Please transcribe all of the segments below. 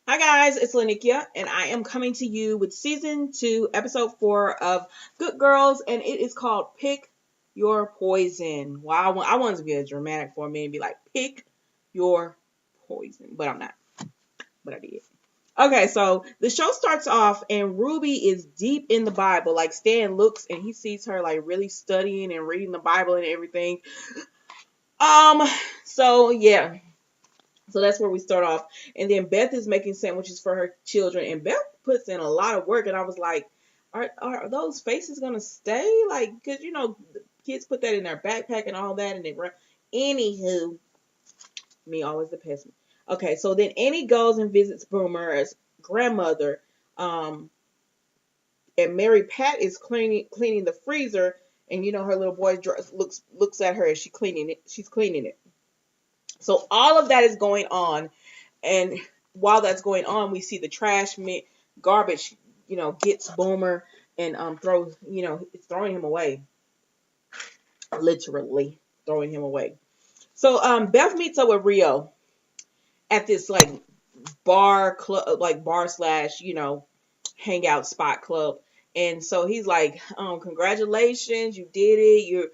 Hi guys, it's Lanikia, and I am coming to you with season 2, episode 4 of Good Girls, and it is called Pick Your Poison. Wow, I wanted to be a dramatic for a minute and be like, pick your poison, but I'm not, but I did. Okay, so the show starts off, and Ruby is deep in the Bible. Like Stan looks, and he sees her like really studying and reading the Bible and everything. Um, so yeah, so that's where we start off. And then Beth is making sandwiches for her children. And Beth puts in a lot of work. And I was like, are those faces going to stay? Like, because, kids put that in their backpack and all that. And they run. Anywho, me always the pessimist. Okay, so then Annie goes and visits Boomer's grandmother. Um, and Mary Pat is cleaning the freezer. And, her little boy looks at her as she's cleaning it. So all of that is going on. And while that's going on, we see the garbage, gets Boomer and throws, it's throwing him away, literally throwing him away. So Beth meets up with Rio at this like bar club, like bar slash, hangout spot club. And so he's like, congratulations, you did it.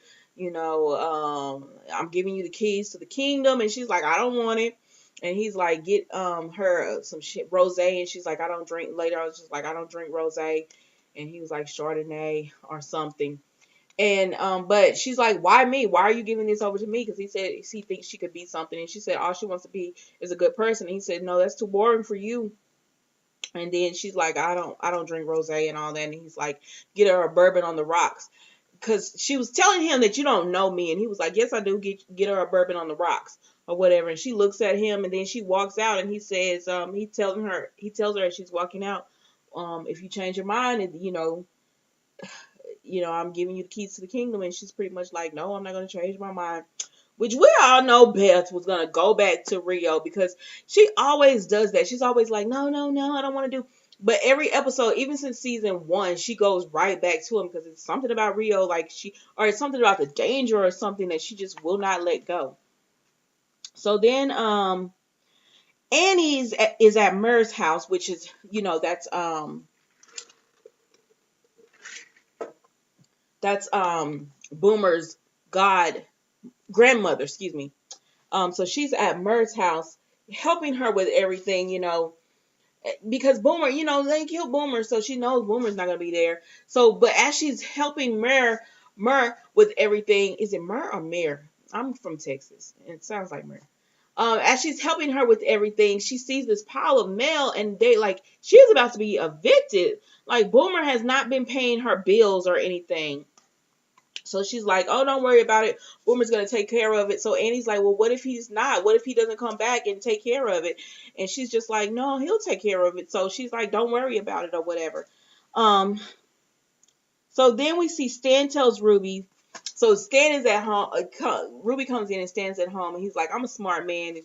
I'm giving you the keys to the kingdom. And she's like, I don't want it. And he's like, get her some shit rosé, and she's like, I don't drink. Later, I was just like, I don't drink rosé, and he was like Chardonnay or something. And but she's like, why me? Why are you giving this over to me? Because he said he thinks she could be something, and she said all she wants to be is a good person. And he said, no, that's too boring for you. And then she's like, I don't drink rosé and all that. And he's like, get her a bourbon on the rocks, because she was telling him that you don't know me, and he was like, yes, I do. Get her a bourbon on the rocks or whatever. And she looks at him, and then she walks out, and he says, he tells her as she's walking out, if you change your mind, and I'm giving you the keys to the kingdom. And she's pretty much like, no, I'm not going to change my mind. Which we all know Beth was going to go back to Rio, because she always does that. She's always like, no, no, no, I don't want to do. But every episode, even since season 1, she goes right back to him, because it's something about Rio, or it's something about the danger or something that she just will not let go. So then, is at Murr's house, which is, that's Boomer's god grandmother, excuse me. So she's at Murr's house helping her with everything, because Boomer, they killed Boomer, so she knows Boomer's not gonna be there. So, but as she's helping Murr with everything, is it Murr or Mir? I'm from Texas, and it sounds like Murr. As she's helping her with everything, she sees this pile of mail, and she's about to be evicted. Like Boomer has not been paying her bills or anything. So she's like, oh, don't worry about it. Boomer's going to take care of it. So Annie's like, well, what if he's not? What if he doesn't come back and take care of it? And she's just like, no, he'll take care of it. So she's like, don't worry about it or whatever. Um, so then we see Stan tells Ruby. So Stan is at home. Ruby comes in and Stan's at home. And he's like, I'm a smart man.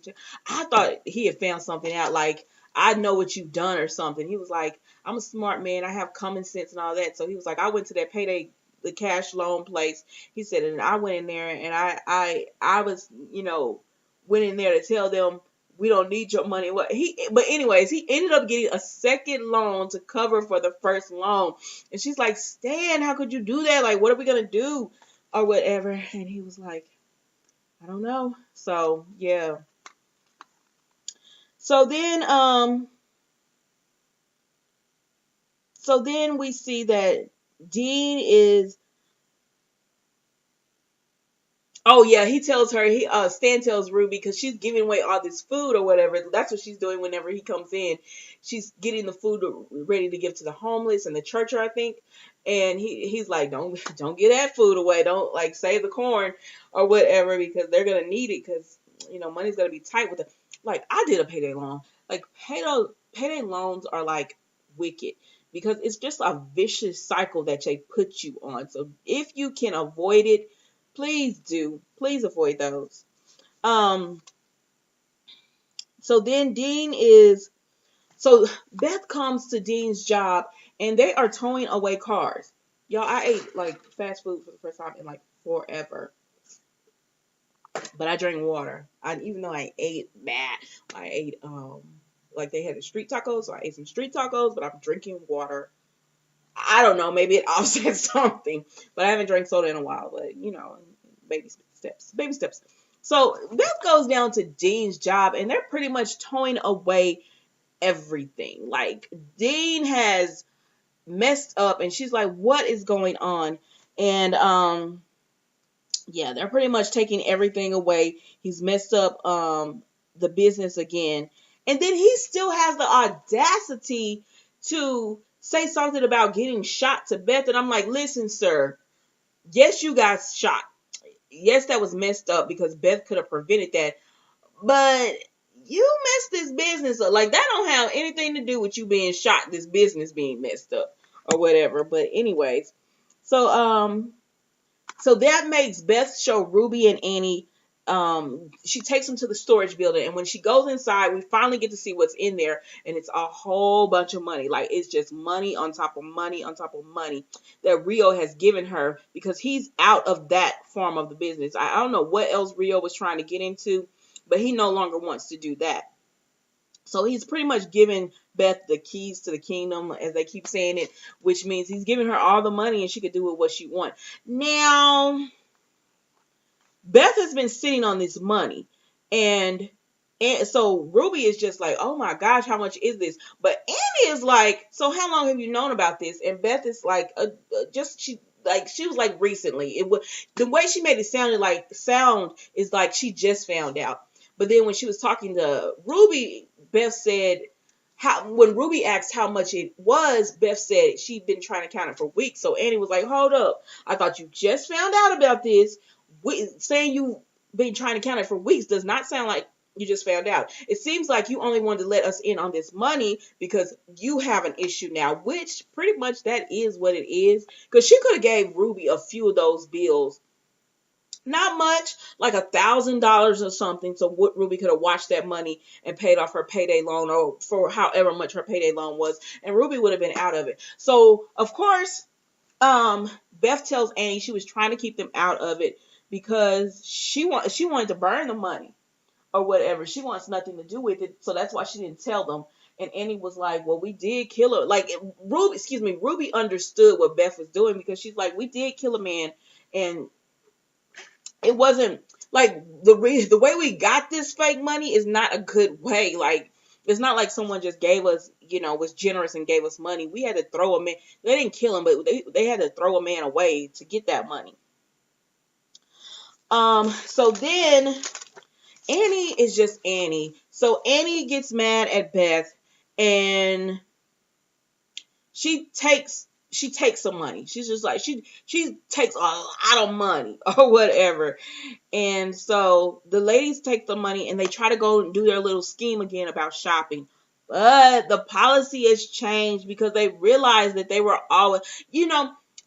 I thought he had found something out. Like, I know what you've done or something. He was like, I'm a smart man. I have common sense and all that. So he was like, I went to that payday the cash loan place. He said, and I went in there and I was, went in there to tell them we don't need your money. But anyways, he ended up getting a second loan to cover for the first loan. And she's like, Stan, how could you do that? Like, what are we gonna do? Or whatever. And he was like, I don't know. So yeah. So then we see that Dean is. Oh yeah, he tells her. Stan tells Ruby, because she's giving away all this food or whatever. That's what she's doing whenever he comes in. She's getting the food ready to give to the homeless and the churcher, I think. And he's like, don't get that food away. Don't like save the corn or whatever, because they're gonna need it, because money's gonna be tight with it. Like, I did a payday loan. Like, payday loans are like wicked, because it's just a vicious cycle that they put you on. So if you can avoid it, please do. Please avoid those. Um, so then Beth comes to Dean's job, and they are towing away cars. Y'all, I ate like fast food for the first time in like forever. But I drank water. Even though I ate that, I ate like they had the street tacos, so I ate some street tacos, but I'm drinking water. I don't know, maybe it offsets something, but I haven't drank soda in a while. But baby steps, baby steps. So Beth goes down to Dean's job, and they're pretty much towing away everything. Like Dean has messed up, and she's like, "What is going on?" And yeah, they're pretty much taking everything away. He's messed up the business again. And then he still has the audacity to say something about getting shot to Beth. And I'm like, listen, sir, yes, you got shot. Yes, that was messed up because Beth could have prevented that. But you messed this business up. Like, that don't have anything to do with you being shot, this business being messed up or whatever. But anyways, so that makes Beth show Ruby and Annie. She takes them to the storage building, and when she goes inside, we finally get to see what's in there, and it's a whole bunch of money. Like, it's just money on top of money on top of money that Rio has given her because he's out of that form of the business. I don't know what else Rio was trying to get into, but he no longer wants to do that. So he's pretty much giving Beth the keys to the kingdom, as they keep saying it, which means he's giving her all the money and she could do with what she wants. Now, Beth has been sitting on this money, and so Ruby is just like, oh my gosh, how much is this? But Annie is like, so how long have you known about this? And Beth is like, she was like recently. It was the way she made it sound is like she just found out. But then when she was talking to Ruby, Beth said, when Ruby asked how much it was, Beth said she'd been trying to count it for weeks. So Annie was like, hold up. I thought you just found out about this. Saying you've been trying to count it for weeks does not sound like you just found out. It seems like you only wanted to let us in on this money because you have an issue now, which pretty much that is what it is. Because she could have gave Ruby a few of those bills. Not much, like $1,000 or something. So Ruby could have watched that money and paid off her payday loan, or for however much her payday loan was, and Ruby would have been out of it. So of course, Beth tells Annie she was trying to keep them out of it because she wanted to burn the money or whatever. She wants nothing to do with it, so that's why she didn't tell them. And Annie was like, "Well, we did kill her." Like Ruby understood what Beth was doing because she's like, "We did kill a man, and it wasn't like the way we got this fake money is not a good way. Like, it's not like someone just gave us, was generous and gave us money. We had to throw a man. They didn't kill him, but they had to throw a man away to get that money." So then Annie is just Annie. So Annie gets mad at Beth, and she takes some money. She's just like, she takes a lot of money or whatever. And so the ladies take the money and they try to go and do their little scheme again about shopping. But the policy has changed because they realized that they were always,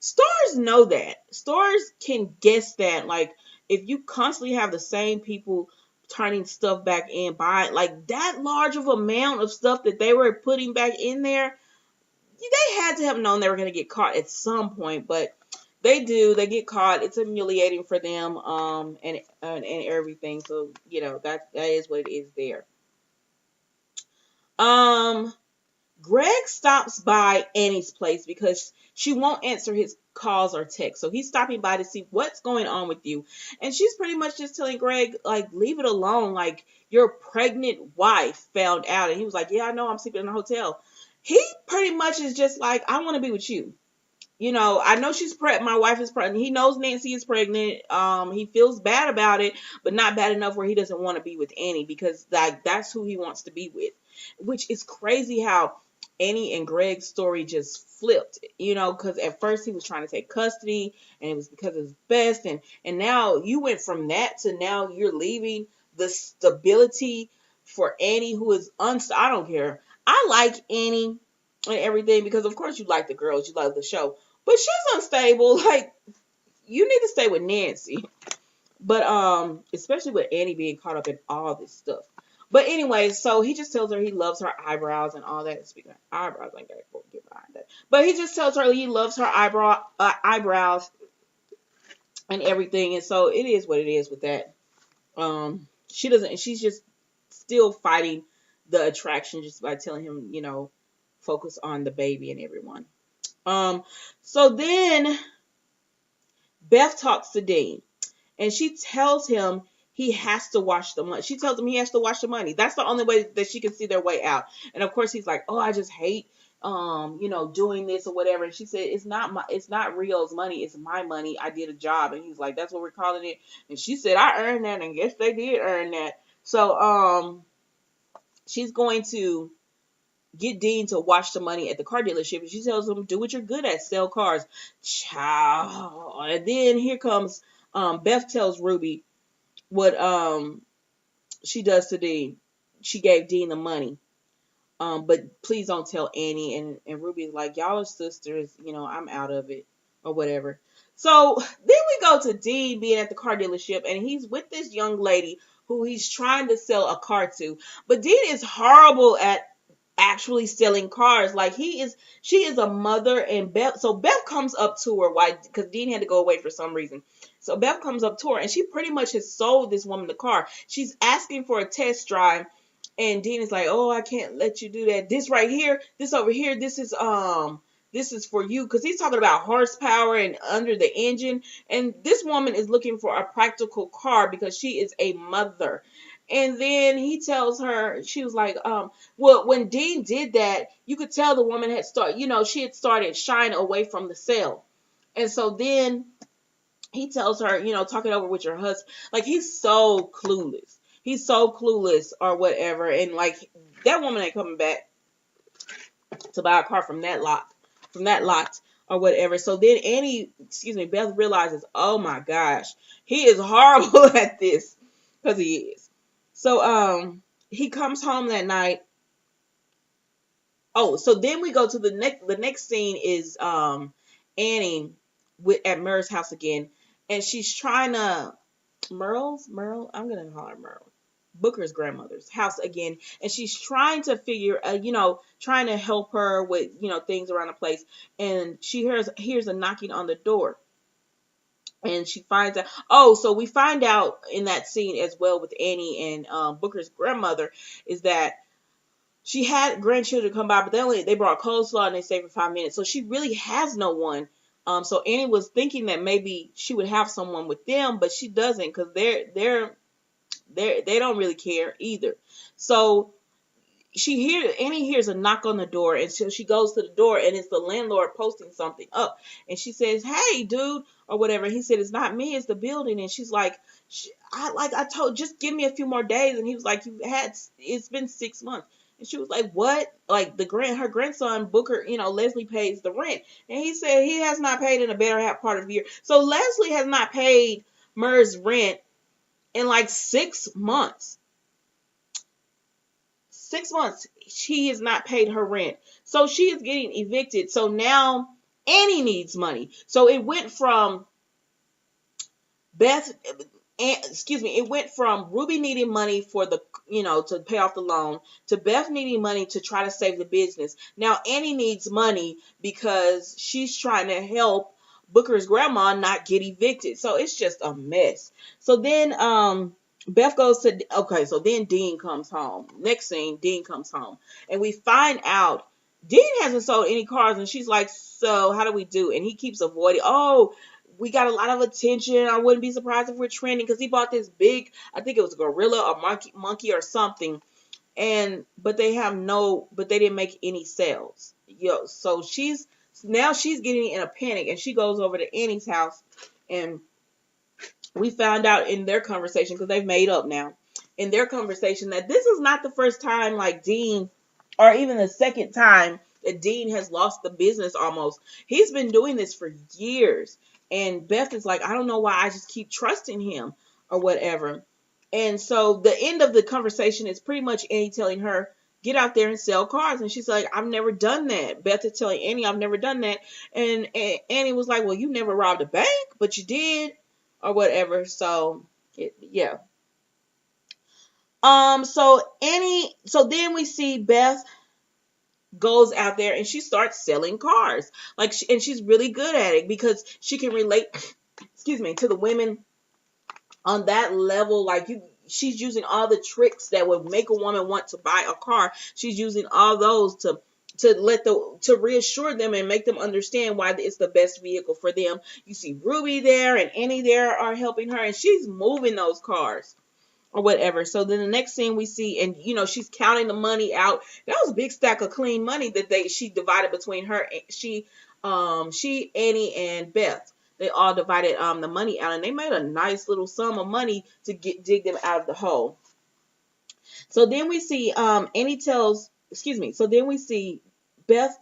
stores know that. Stores can guess that. Like, if you constantly have the same people turning stuff back in, buying like that large of amount of stuff that they were putting back in there, they had to have known they were going to get caught at some point, but they do. They get caught. It's humiliating for them, and everything. So that is what it is there. Greg stops by Annie's place because she won't answer his calls or texts. So he's stopping by to see what's going on with you, and she's pretty much just telling Greg, like, leave it alone. Like, your pregnant wife found out, and he was like, yeah, I know, I'm sleeping in a hotel. He pretty much is just like, I want to be with you. I know she's pregnant. My wife is pregnant. He knows Nancy is pregnant. He feels bad about it, but not bad enough where he doesn't want to be with Annie because that's who he wants to be with. Which is crazy how Annie and Greg's story just flipped, because at first he was trying to take custody and it was because of his best. And now you went from that to now you're leaving the stability for Annie, who is I don't care. I like Annie and everything because of course you like the girls, you love the show, but she's unstable. Like, you need to stay with Nancy. But especially with Annie being caught up in all this stuff. But anyway, so he just tells her he loves her eyebrows and all that. Speaking of eyebrows, I gotta get behind that. But he just tells her he loves her eyebrows and everything. And so it is what it is with that. She's just still fighting the attraction just by telling him, focus on the baby and everyone. So then Beth talks to Dean, and she tells him he has to wash the money. She tells him he has to wash the money. That's the only way that she can see their way out. And of course he's like, oh, I just hate doing this or whatever. And she said, it's not Rio's money, it's my money. I did a job. And he's like, that's what we're calling it. And she said, I earned that, and guess they did earn that. So she's going to get Dean to wash the money at the car dealership, and she tells him, do what you're good at, sell cars. Ciao. And then here comes Beth tells Ruby what she does to Dean. She gave Dean the money. But please don't tell Annie. And Ruby's like, y'all are sisters, I'm out of it or whatever. So then we go to Dean being at the car dealership, and he's with this young lady who he's trying to sell a car to. But Dean is horrible at actually selling cars. Like she is a mother, and Beth comes up to her, why? Because Dean had to go away for some reason. So Beth comes up to her, and she pretty much has sold this woman the car. She's asking for a test drive, and Dean is like, oh, I can't let you do that. This right here, this over here, this is for you, because he's talking about horsepower and under the engine. And this woman is looking for a practical car because she is a mother. And then he tells her, she was like, well, when Dean did that, you could tell the woman had she had started shying away from the sale. And so then he tells her, talk it over with your husband. Like, he's so clueless. He's so clueless or whatever. And like, that woman ain't coming back to buy a car from that lot or whatever. So then Beth realizes, oh my gosh, he is horrible at this, because he is. So he comes home that night. Oh, so then we go to the next scene is Annie at Merle's house again, and she's trying to Merle, I'm gonna call her Merle, Booker's grandmother's house again, and she's trying to trying to help her with things around the place, and she hears a knocking on the door. And she finds out. Oh, so we find out in that scene as well with Annie and Booker's grandmother is that she had grandchildren come by, but they brought coleslaw and they stayed for 5 minutes. So she really has no one. So Annie was thinking that maybe she would have someone with them, but she doesn't, because they don't really care either. So Annie hears a knock on the door, and so she goes to the door, and it's the landlord posting something up, and she says, hey dude, or whatever. He said, it's not me, it's the building. And she's like, I told, just give me a few more days. And he was like, it's been 6 months. And she was like, what? Like her grandson Booker, Leslie pays the rent, and he said he has not paid in a better half part of the year. So Leslie has not paid Mer's rent in like 6 months. 6 months she has not paid her rent. So she is getting evicted. So now Annie needs money. So it went from it went from Ruby needing money for to pay off the loan, to Beth needing money to try to save the business. Now Annie needs money because she's trying to help Booker's grandma not get evicted. So it's just a mess. So then Beth goes to, okay, so then Dean comes home. Next scene, Dean comes home. And we find out Dean hasn't sold any cars. And she's like, so how do we do? And he keeps avoiding, oh, we got a lot of attention. I wouldn't be surprised if we're trending, because he bought this big, I think it was a gorilla or monkey or something. But they didn't make any sales. So she's getting in a panic, and she goes over to Annie's house, and we found out in their conversation, because they've made up now, in their conversation, that this is not the first time like Dean, or even the second time that Dean has lost the business almost. He's been doing this for years. And Beth is like, I don't know why I just keep trusting him or whatever. And so the end of the conversation is pretty much Annie telling her, get out there and sell cars. And she's like, I've never done that. Beth is telling Annie, I've never done that. And Annie was like, well, you never robbed a bank, but you did, or whatever. So, yeah. So then we see Beth goes out there and she starts selling cars. And she's really good at it, because she can relate, to the women on that level. she's using all the tricks that would make a woman want to buy a car. She's using all those to reassure them and make them understand why it's the best vehicle for them. You see Ruby there and Annie there are helping her, and she's moving those cars or whatever. So then the next scene we see, and she's counting the money out. That was a big stack of clean money that she divided between her. She, Annie, and Beth. They all divided the money out, and they made a nice little sum of money to dig them out of the hole. So then we see Annie tells, excuse me. So then we see Beth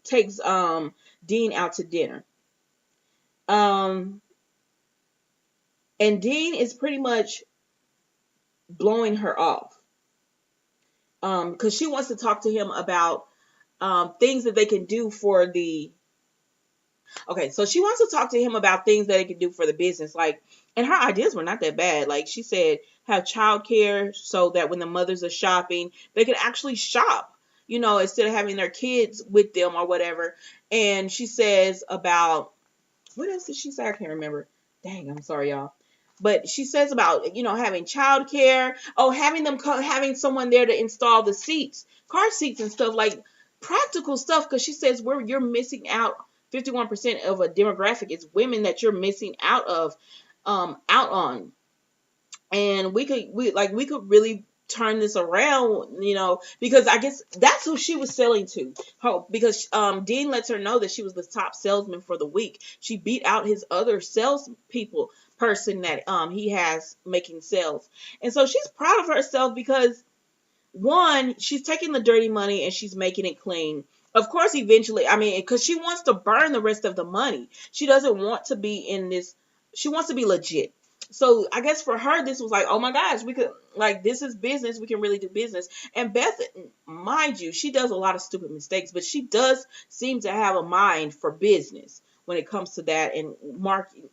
takes Dean out to dinner. And Dean is pretty much blowing her off. Because she wants to talk to him about things that they can do for the. Okay, so she wants to talk to him about things that they can do for the business, and her ideas were not that bad. Like she said, have childcare so that when the mothers are shopping, they can actually shop, instead of having their kids with them or whatever. And she says about, what else did she say? I can't remember. Dang, I'm sorry, y'all. But she says about, having childcare. Oh, having someone there to install the seats, car seats and stuff, like practical stuff. Because she says you're missing out. 51% of a demographic is women that you're missing out on. And we could really turn this around, because I guess that's who she was selling to. Because Dean lets her know that she was the top salesman for the week. She beat out his other person that he has making sales. And so she's proud of herself because, one, she's taking the dirty money and she's making it clean. Of course, eventually, because she wants to burn the rest of the money. She doesn't want to be in this. She wants to be legit. So I guess for her, this was like, oh my gosh, we could, this is business. We can really do business. And Beth, mind you, she does a lot of stupid mistakes, but she does seem to have a mind for business when it comes to that and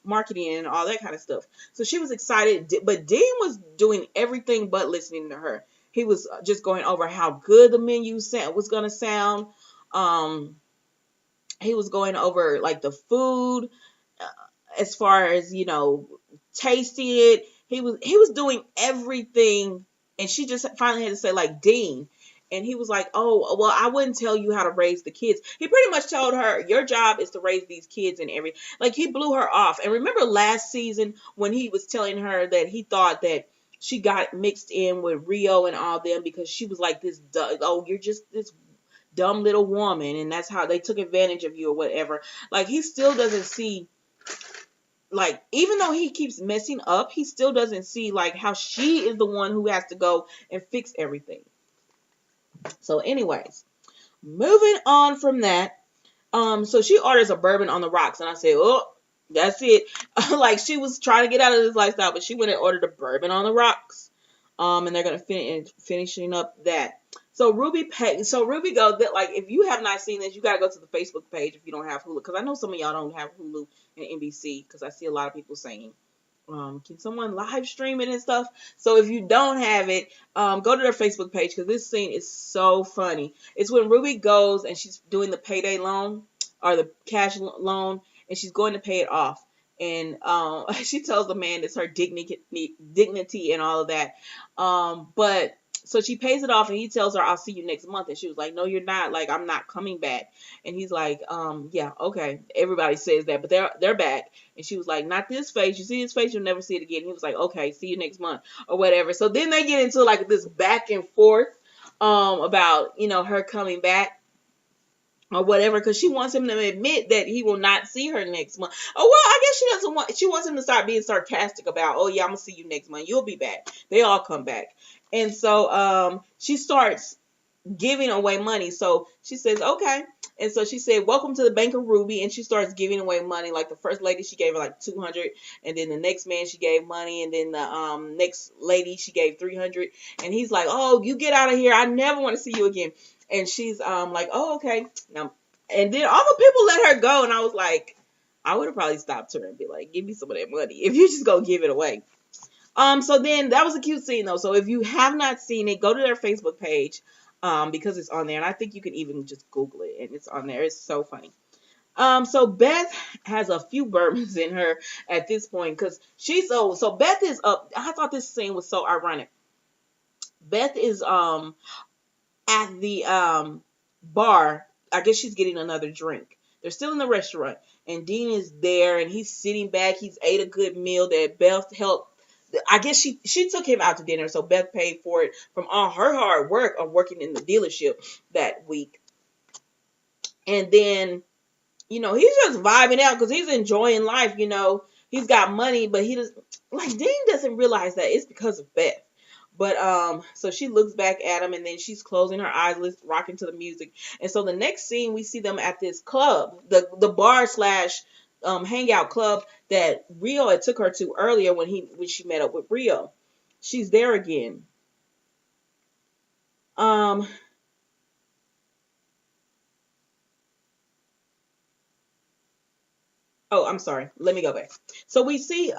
marketing and all that kind of stuff. So she was excited, but Dean was doing everything but listening to her. He was just going over how good the menu was going to sound. He was going over the food, as far as, tasting it. He was doing everything, and she just finally had to say, Dean. And he was like, oh, well, I wouldn't tell you how to raise the kids. He pretty much told her, your job is to raise these kids and everything. He blew her off. And remember last season when he was telling her that he thought that she got mixed in with Rio and all them because she was like this, you're just this dumb little woman, and that's how they took advantage of you or whatever. He still doesn't see, even though he keeps messing up, he still doesn't see how she is the one who has to go and fix everything. So anyways, moving on from that, so she orders a bourbon on the rocks, and I say, oh, that's it. She was trying to get out of this lifestyle, but she went and ordered a bourbon on the rocks. And they're gonna finishing up that. So Ruby goes that, if you have not seen this, you gotta go to the Facebook page if you don't have Hulu, because I know some of y'all don't have Hulu and NBC, because I see a lot of people saying, can someone live stream it and stuff? So if you don't have it, go to their Facebook page, because this scene is so funny. It's when Ruby goes and she's doing the payday loan or the cash loan, and she's going to pay it off. And she tells the man it's her dignity and all of that. But so she pays it off, and he tells her, I'll see you next month. And she was like, no, you're not. I'm not coming back. And he's like, yeah, okay. Everybody says that, but they're back. And she was like, not this face. You see this face, you'll never see it again. And he was like, okay, see you next month or whatever. So then they get into this back and forth about, her coming back or whatever, because she wants him to admit that he will not see her next month. Oh, well, I guess she wants him to start being sarcastic about, oh yeah, I'm gonna see you next month. You'll be back. They all come back. And so she starts giving away money. So she says, okay. And so she said, welcome to the Bank of Ruby. And she starts giving away money. The first lady, she gave her $200. And then the next man, she gave money. And then the next lady, she gave $300. And he's like, oh, you get out of here. I never want to see you again. And she's like, oh, okay. Now, and then all the people let her go. And I was like, I would have probably stopped her and be like, give me some of that money if you just go give it away. So then that was a cute scene though. So if you have not seen it, go to their Facebook page, because it's on there. And I think you can even just Google it and it's on there. It's so funny. So Beth has a few bourbons in her at this point because she's so Beth is up. I thought this scene was so ironic. Beth is at the bar. I guess she's getting another drink. They're still in the restaurant, and Dean is there, and he's sitting back. He's ate a good meal that Beth helped. I guess she took him out to dinner, so Beth paid for it from all her hard work of working in the dealership that week. And then he's just vibing out because he's enjoying life. He's got money, but he does like Dean doesn't realize that it's because of Beth. But so she looks back at him, and then she's closing her eyes, rocking to the music. And so the next scene, we see them at this club, the bar slash hangout club that Rio had took her to earlier when she met up with Rio. She's there again. Um. Oh, I'm sorry. Let me go back. So we see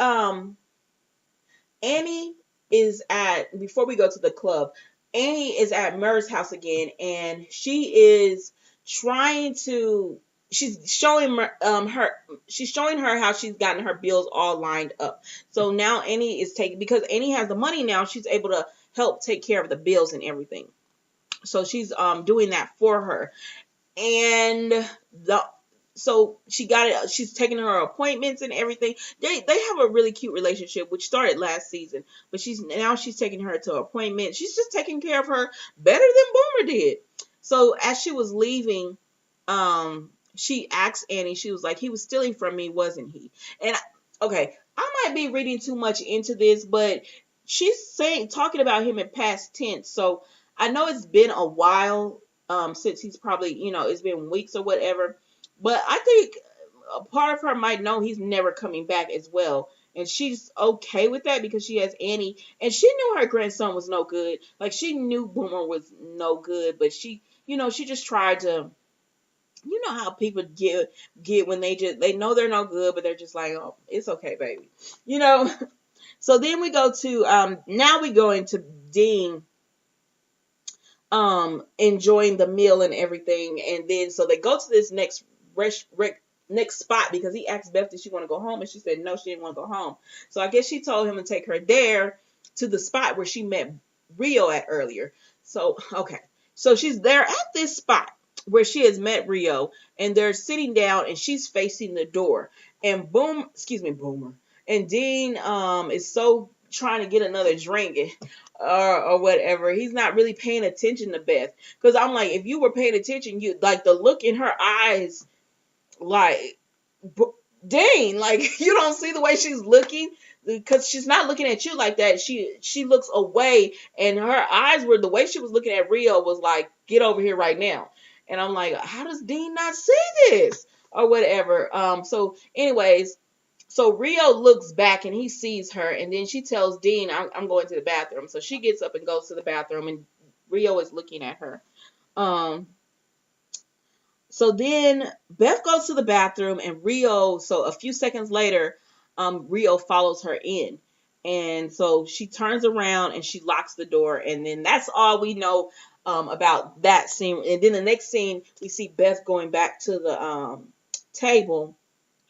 Annie is at, before we go to the club, Annie is at Murr's house again, and she's showing she's showing her how she's gotten her bills all lined up. So now Annie is taking, because Annie has the money now, she's able to help take care of the bills and everything. So she's doing that for her. And the so she got it. She's taking her appointments and everything. They have a really cute relationship, which started last season. But she's taking her to appointments. She's just taking care of her better than Boomer did. So as she was leaving, she asked Annie. She was like, "He was stealing from me, wasn't he?" And okay, I might be reading too much into this, but she's talking about him in past tense. So I know it's been a while since he's probably, it's been weeks or whatever. But I think a part of her might know he's never coming back as well. And she's okay with that because she has Annie. And she knew her grandson was no good. Like, she knew Boomer was no good. But she just tried to, how people get when they know they're no good, but they're just like, oh, it's okay, baby. So then we go to, now we go into Dean enjoying the meal and everything, and then so they go to this next spot because he asked Beth if she want to go home, and she said no, she didn't want to go home. So I guess she told him to take her there to the spot where she met Rio at earlier. So okay, so she's there at this spot where she has met Rio, and they're sitting down, and she's facing the door, and Boomer, and Dean is so trying to get another drink or whatever. He's not really paying attention to Beth. Because I'm like, if you were paying attention, you like the look in her eyes, like, dang, like you don't see the way she's looking because she's not looking at you like that. She looks away, and her eyes were the way she was looking at Rio was like, get over here right now. And I'm like, how does Dean not see this or whatever? So anyways, so Rio looks back and he sees her, and then she tells Dean, I'm going to the bathroom. So she gets up and goes to the bathroom, and Rio is looking at her. So then Beth goes to the bathroom, and so a few seconds later, Rio follows her in. And so she turns around and she locks the door, and then that's all we know about that scene. And then the next scene, we see Beth going back to the table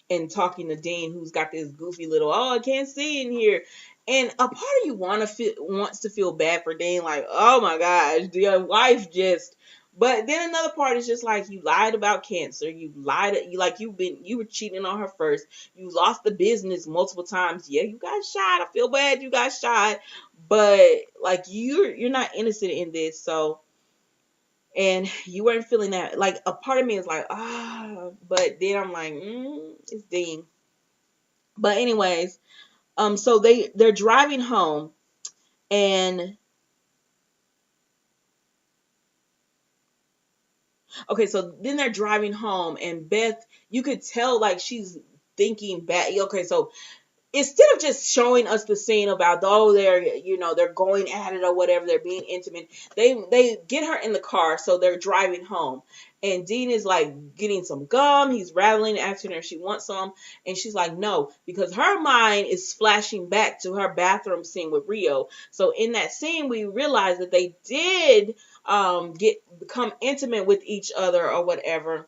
and talking to Dean, who's got this goofy little, I can't see in here. And a part of you wants to feel bad for Dean, like, oh my gosh, your wife just. But then another part is just like, you lied about cancer. You lied. You were cheating on her first. You lost the business multiple times. Yeah, you got shot. I feel bad you got shot. But like, you're not innocent in this. So, and you weren't feeling that. Like, a part of me is like, but then I'm like, it's Dean. But anyways, so they're driving home, and okay, so then they're driving home, and Beth, you could tell like she's thinking back. Okay, so instead of just showing us the scene about, they're going at it or whatever, they're being intimate, they get her in the car, so they're driving home, and Dean is like getting some gum, he's rattling, asking her if she wants some, and she's like no, because her mind is flashing back to her bathroom scene with Rio. So in that scene, we realize that they did become intimate with each other or whatever.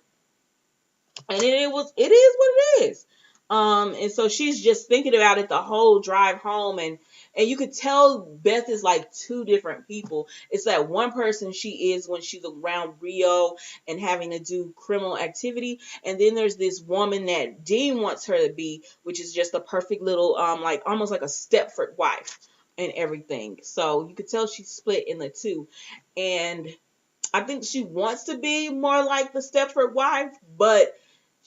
And it is what it is. And so she's just thinking about it the whole drive home, and you could tell Beth is like two different people. It's that one person she is when she's around Rio and having to do criminal activity, and then there's this woman that Dean wants her to be, which is just a perfect little like almost like a Stepford wife and everything. So you could tell she's split in the two, and I think she wants to be more like the Stepford wife, but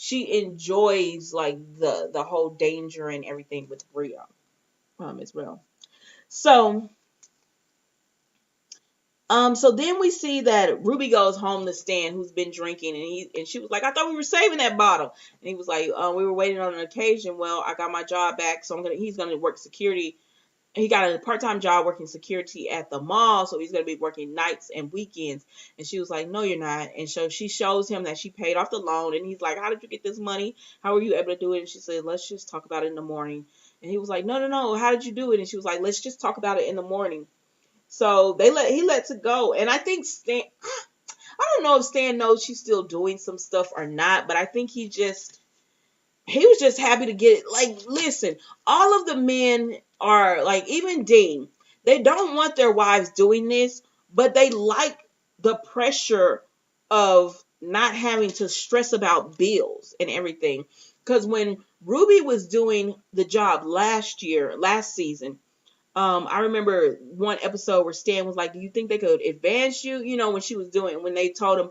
she enjoys like the whole danger and everything with Rio as well. So so then we see that Ruby goes home to Stan, who's been drinking, and she was like, I thought we were saving that bottle, and he was like, we were waiting on an occasion. Well, I got my job back, so he's gonna work security. He got a part-time job working security at the mall, so he's going to be working nights and weekends. And she was like, no, you're not. And so she shows him that she paid off the loan, and he's like, how did you get this money? How were you able to do it? And she said, let's just talk about it in the morning. And he was like, no, how did you do it? And she was like, let's just talk about it in the morning. So he lets it go. And I think Stan, I don't know if Stan knows she's still doing some stuff or not, but I think he was just happy to get it. Like, listen, all of the men are like, even Dean, they don't want their wives doing this, but they like the pressure of not having to stress about bills and everything. Because when Ruby was doing the job last season, I remember one episode where Stan was like, do you think they could advance you? You know, when they told him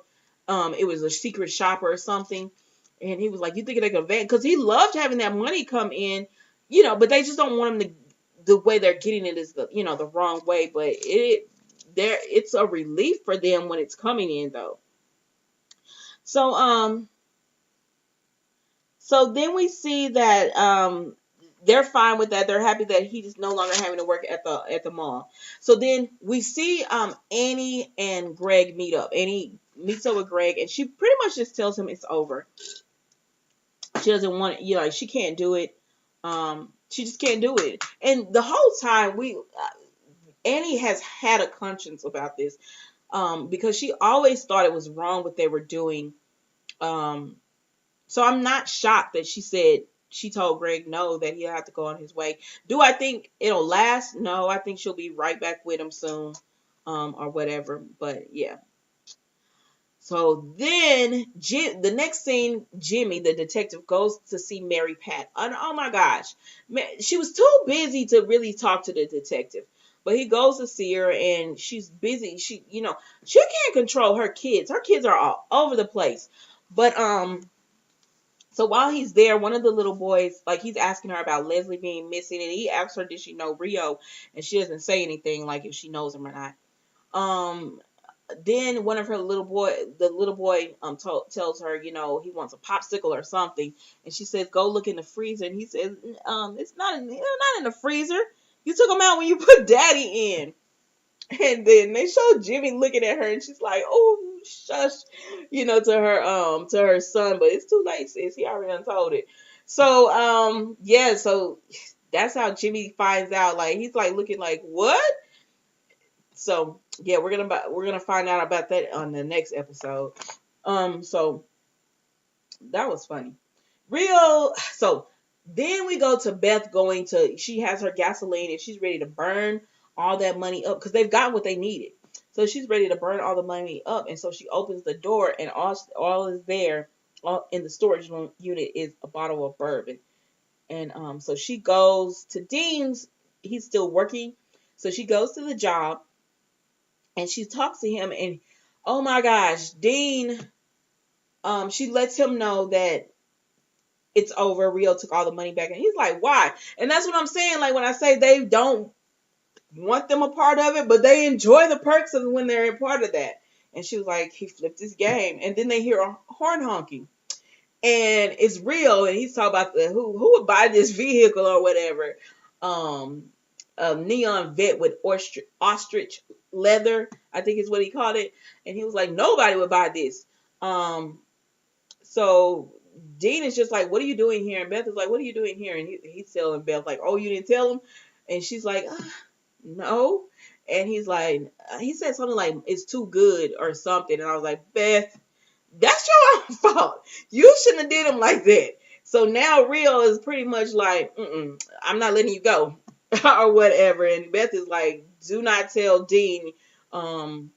it was a secret shopper or something. And he was like, you think they could advance? Because he loved having that money come in, but they just don't want him to, the way they're getting it is the wrong way. But it's a relief for them when it's coming in though. So, so then we see that they're fine with that. They're happy that he's no longer having to work at the mall. So then we see Annie and Greg meet up. Annie meets up with Greg, and she pretty much just tells him it's over. She doesn't want it, like she can't do it. She just can't do it. And the whole time Annie has had a conscience about this, because she always thought it was wrong what they were doing. So I'm not shocked that she told Greg no, that he'll have to go on his way. Do I think it'll last? No, I think she'll be right back with him soon, or whatever. But yeah. So then the next scene, Jimmy, the detective, goes to see Mary Pat. And oh my gosh, she was too busy to really talk to the detective. But he goes to see her, and she's busy. She can't control her kids. Her kids are all over the place. But so while he's there, one of the little boys, like, he's asking her about Leslie being missing, and he asks her, did she know Rio? And she doesn't say anything, like if she knows him or not. Then one of the little boy tells her, he wants a popsicle or something, and she says, go look in the freezer, and he says, it's not in the freezer. You took them out when you put Daddy in. And then they show Jimmy looking at her, and she's like, oh, shush, to her son, but it's too late, sis. He already done told it. So, yeah, so that's how Jimmy finds out. Like, he's like looking like, what? So yeah, we're gonna find out about that on the next episode. So that was funny. So then we go to Beth she has her gasoline, and she's ready to burn all that money up because they've got what they needed. So she's ready to burn all the money up, and so she opens the door, and all is there. All in the storage unit is a bottle of bourbon, and so she goes to Dean's. He's still working, so she goes to the job. And she talks to him, and oh my gosh, Dean, she lets him know that it's over. Rio took all the money back, and he's like, why? And that's what I'm saying. Like, when I say they don't want them a part of it, but they enjoy the perks of when they're a part of that. And she was like, he flipped his game. And then they hear a horn honking, and it's Rio, and he's talking about who would buy this vehicle or whatever. A neon vet with ostrich leather, I think is what he called it. And he was like, nobody would buy this. So Dean is just like, what are you doing here? And Beth is like, what are you doing here? And he's telling Beth like, oh, you didn't tell him? And she's like, no. And he's like, he said something like, it's too good or something. And I was like, Beth, That's your own fault. You shouldn't have did him like that. So now Rio is pretty much like, I'm not letting you go or whatever. And Beth is like, do not tell Dean um,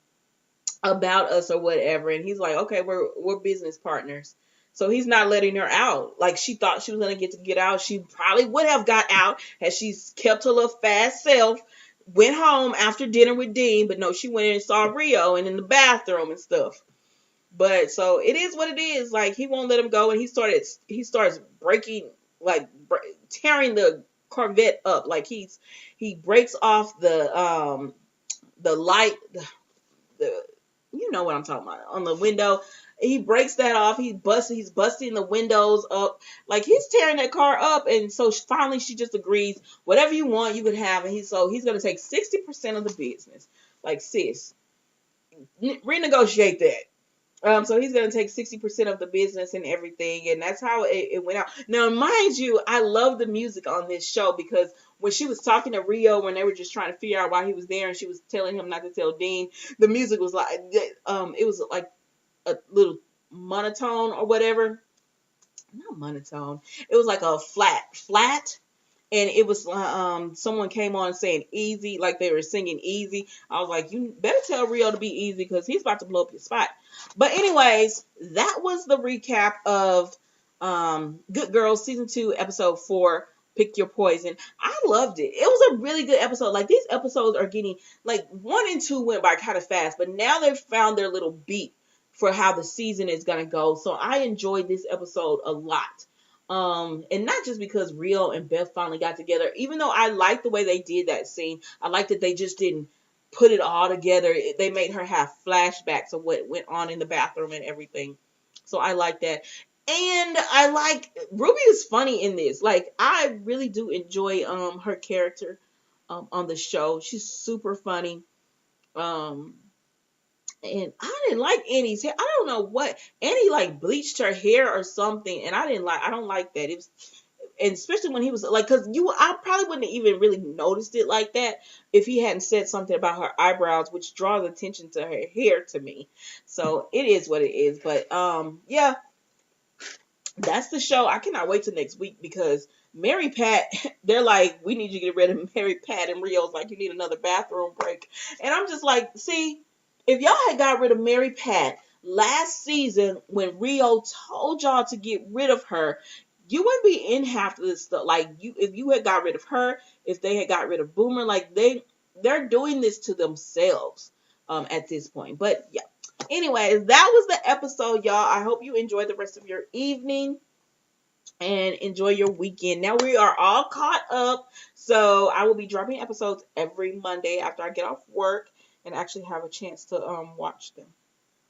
about us or whatever. And he's like, okay, we're business partners. So he's not letting her out. Like she thought she was gonna get out. She probably would have got out had she kept her little fast self. Went home after dinner with Dean, but no, she went in and saw Rio and in the bathroom and stuff. But so it is what it is. Like he won't let him go, and he starts breaking, like tearing the Corvette up. Like he breaks off the light, the you know what I'm talking about, on the window. He breaks that off. He's busting the windows up. Like he's tearing that car up. And so finally she just agrees, whatever you want, you can have. And he's going to take 60% of the business. Like, sis, renegotiate that. So he's going to take 60% of the business and everything. And that's how it went out. Now, mind you, I love the music on this show because when she was talking to Rio, when they were just trying to figure out why he was there and she was telling him not to tell Dean, the music was like, it was like a little monotone or whatever. Not monotone. It was like a flat. And it was someone came on saying easy, like they were singing easy. I was like, you better tell Rio to be easy because he's about to blow up your spot. But anyways, that was the recap of Good Girls season 2, episode 4. Pick Your Poison. I loved it. It was a really good episode. Like these episodes are getting, like 1 and 2 went by kind of fast, but now they've found their little beat for how the season is gonna go. So I enjoyed this episode a lot. And not just because Rio and Beth finally got together, even though I liked the way they did that scene. I liked that they just didn't put it all together. They made her have flashbacks of what went on in the bathroom and everything. So I like that. And I like Ruby is funny in this. Like I really do enjoy her character on the show. She's super funny. Um and I didn't like Annie's hair. I don't know what Annie like bleached her hair or something, and I don't like that. It was, and especially when he was like, cause I probably wouldn't have even really noticed it like that if he hadn't said something about her eyebrows, which draws attention to her hair to me. So it is what it is. But yeah, that's the show. I cannot wait till next week because Mary Pat, they're like, we need you to get rid of Mary Pat, and Rio's like, you need another bathroom break. And I'm just like, see, if y'all had got rid of Mary Pat last season when Rio told y'all to get rid of her, you wouldn't be in half of this stuff. Like if you had got rid of her, if they had got rid of Boomer, like they're doing this to themselves at this point. But yeah. Anyways, that was the episode, y'all. I hope you enjoyed the rest of your evening and enjoy your weekend. Now we are all caught up, so I will be dropping episodes every Monday after I get off work and actually have a chance to watch them.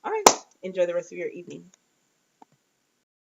All right, enjoy the rest of your evening.